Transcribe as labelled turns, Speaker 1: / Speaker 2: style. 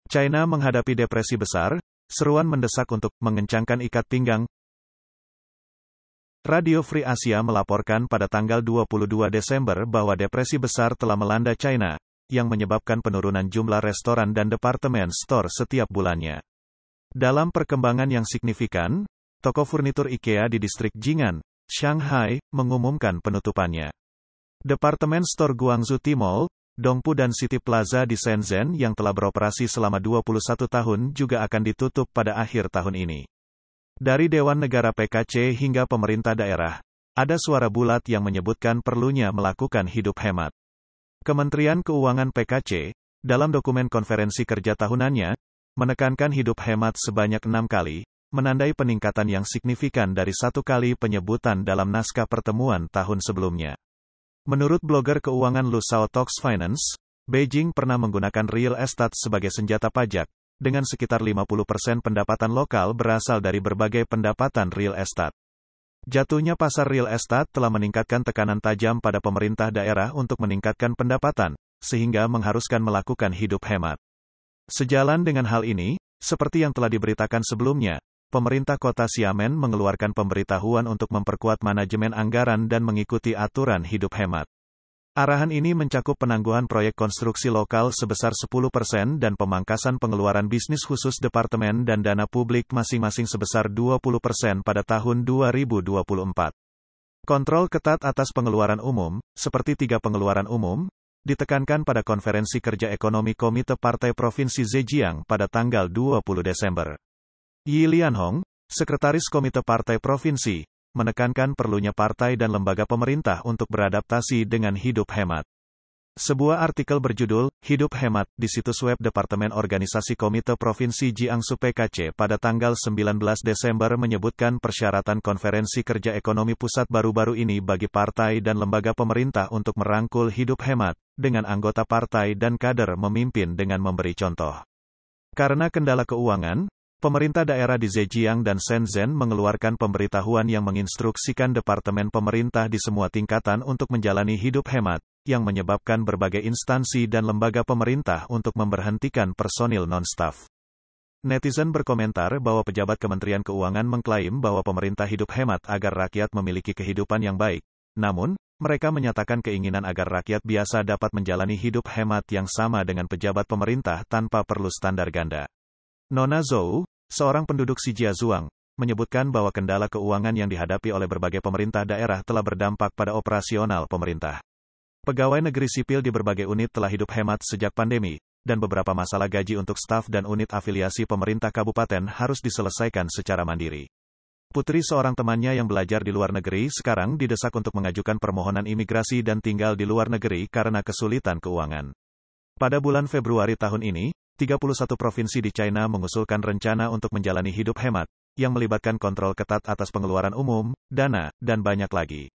Speaker 1: China menghadapi depresi besar, seruan mendesak untuk mengencangkan ikat pinggang. Radio Free Asia melaporkan pada tanggal 22 Desember bahwa depresi besar telah melanda China, yang menyebabkan penurunan jumlah restoran dan departemen store setiap bulannya. Dalam perkembangan yang signifikan, toko furnitur IKEA di distrik Jing'an, Shanghai, mengumumkan penutupannya. Departemen store Guangzhou Tmall, Dongpu dan City Plaza di Shenzhen yang telah beroperasi selama 21 tahun juga akan ditutup pada akhir tahun ini. Dari Dewan Negara PKC hingga pemerintah daerah, ada suara bulat yang menyebutkan perlunya melakukan hidup hemat. Kementerian Keuangan PKC, dalam dokumen konferensi kerja tahunannya, menekankan hidup hemat sebanyak 6 kali, menandai peningkatan yang signifikan dari 1 kali penyebutan dalam naskah pertemuan tahun sebelumnya. Menurut blogger keuangan Lu Shao Talks Finance, Beijing pernah menggunakan real estate sebagai senjata pajak, dengan sekitar 50% pendapatan lokal berasal dari berbagai pendapatan real estate. Jatuhnya pasar real estate telah meningkatkan tekanan tajam pada pemerintah daerah untuk meningkatkan pendapatan, sehingga mengharuskan melakukan hidup hemat. Sejalan dengan hal ini, seperti yang telah diberitakan sebelumnya, pemerintah kota Xiamen mengeluarkan pemberitahuan untuk memperkuat manajemen anggaran dan mengikuti aturan hidup hemat. Arahan ini mencakup penangguhan proyek konstruksi lokal sebesar 10% dan pemangkasan pengeluaran bisnis khusus departemen dan dana publik masing-masing sebesar 20% pada tahun 2024. Kontrol ketat atas pengeluaran umum, seperti 3 pengeluaran umum, ditekankan pada konferensi kerja ekonomi Komite Partai Provinsi Zhejiang pada tanggal 20 Desember. Yi Lianhong, Sekretaris Komite Partai Provinsi, menekankan perlunya partai dan lembaga pemerintah untuk beradaptasi dengan hidup hemat. Sebuah artikel berjudul, Hidup Hemat, di situs web Departemen Organisasi Komite Provinsi Jiangsu PKC pada tanggal 19 Desember menyebutkan persyaratan konferensi kerja ekonomi pusat baru-baru ini bagi partai dan lembaga pemerintah untuk merangkul hidup hemat, dengan anggota partai dan kader memimpin dengan memberi contoh. Karena kendala keuangan, pemerintah daerah di Zhejiang dan Shenzhen mengeluarkan pemberitahuan yang menginstruksikan departemen pemerintah di semua tingkatan untuk menjalani hidup hemat, yang menyebabkan berbagai instansi dan lembaga pemerintah untuk memberhentikan personil non-staf. Netizen berkomentar bahwa pejabat Kementerian Keuangan mengklaim bahwa pemerintah hidup hemat agar rakyat memiliki kehidupan yang baik. Namun, mereka menyatakan keinginan agar rakyat biasa dapat menjalani hidup hemat yang sama dengan pejabat pemerintah tanpa perlu standar ganda. Nona Zhou, seorang penduduk Shijiazhuang, menyebutkan bahwa kendala keuangan yang dihadapi oleh berbagai pemerintah daerah telah berdampak pada operasional pemerintah. Pegawai negeri sipil di berbagai unit telah hidup hemat sejak pandemi, dan beberapa masalah gaji untuk staf dan unit afiliasi pemerintah kabupaten harus diselesaikan secara mandiri. Putri seorang temannya yang belajar di luar negeri sekarang didesak untuk mengajukan permohonan imigrasi dan tinggal di luar negeri karena kesulitan keuangan. Pada bulan Februari tahun ini, 31 provinsi di China mengusulkan rencana untuk menjalani hidup hemat, yang melibatkan kontrol ketat atas pengeluaran umum, dana, dan banyak lagi.